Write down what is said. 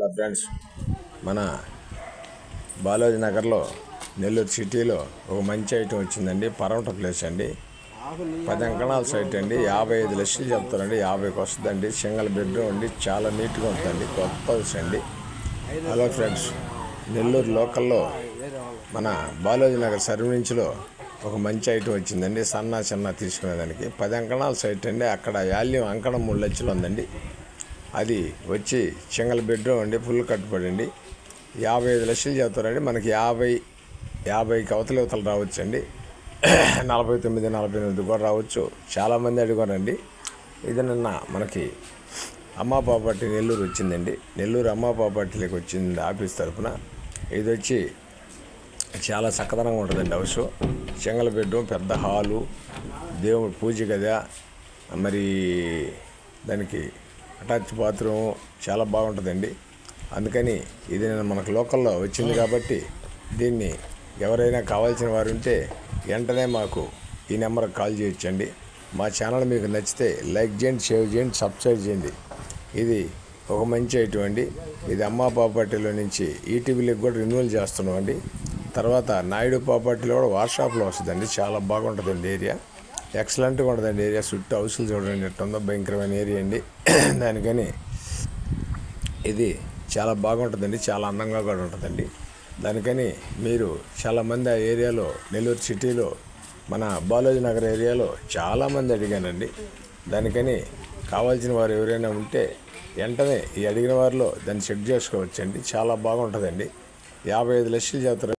Hello friends, మన బాలాజీ నగర్లో నెల్లూరు సిటీలో ఒక మంచి ఐటమ్ వచ్చిందండి. పరమట ప్లేస్ అండి. 10 అంకణాల సైట్ అండి. 55 లక్షలు చెప్తారండి. 50కి వస్తుందండి. సింగిల్ బెడ్రూమ్ అండి. చాలా నీట్గా ఉంటుందండి. కొత్త హౌస్ అండి. హలో ఫ్రెండ్స్, నెల్లూరు లోకల్లో మన బాలాజీ నగర్ సర్వీన్స్లో ఒక మంచి ఐటమ్ వచ్చిందండి. చిన్న తీసుకునేదానికి 10 అంకణాల సైట్ అండి. అక్కడ వాల్యూమ్ అంకణం 3 లక్షలు ఉందండి. అది వచ్చి సింగిల్ బెడ్రూమ్ అండి. ఫుల్ కట్టుబడి అండి. 55 లక్షలు చెప్తారండి. మనకి 50కి అవతల రావచ్చు అండి. 49, 48 కూడా రావచ్చు. చాలామంది అడిగారండి. ఇది నిన్న మనకి అమ్మా ప్రాపర్టీ నెల్లూరు వచ్చిందండి. నెల్లూరు అమ్మా ప్రాపర్టీలోకి వచ్చింది ఆఫీస్ తరఫున. ఇది వచ్చి చాలా చక్కదనంగా ఉంటుందండి. హౌస్ సింగిల్ బెడ్రూమ్, పెద్ద హాలు, దేవుడు పూజ గది, మరి దానికి అటాచ్ బాత్రూమ్ చాలా బాగుంటుందండి. అందుకని ఇది నేను మనకు లోకల్లో వచ్చింది కాబట్టి దీన్ని ఎవరైనా కావాల్సిన వారు ఉంటే వెంటనే మాకు ఈ నెంబర్కి కాల్ చేయొచ్చండి. మా ఛానల్ మీకు నచ్చితే లైక్ చేయండి, షేర్ చేయండి, సబ్స్క్రైబ్ చేయండి. ఇది ఒక మంచి ఐటమ్ అండి. ఇది అమ్మా ప్రాపర్టీలో నుంచి ఈటీవీలోకి కూడా రెన్యూవల్ చేస్తున్నాం అండి. తర్వాత నాయుడు ప్రాపర్టీలో కూడా వాట్సాప్లో వస్తుందండి. చాలా బాగుంటుందండి. ఏరియా ఎక్సలెంట్గా ఉంటుందండి. ఏరియా చుట్టూ హౌసులు చూడండి ఎట్టుందో, భయంకరమైన ఏరియా అండి. దానికని ఇది చాలా బాగుంటుందండి. చాలా అందంగా కూడా ఉంటుందండి. దానికని మీరు చాలామంది ఆ ఏరియాలో, నెల్లూరు సిటీలో, మన బాలాజీ నగర్ ఏరియాలో చాలామంది అడిగానండి. దానికని కావాల్సిన వారు ఎవరైనా ఉంటే వెంటనే ఈ అడిగిన వారిలో దాన్ని చెక్ చేసుకోవచ్చండి. చాలా బాగుంటుందండి. 55 లక్షలు చెప్తారు.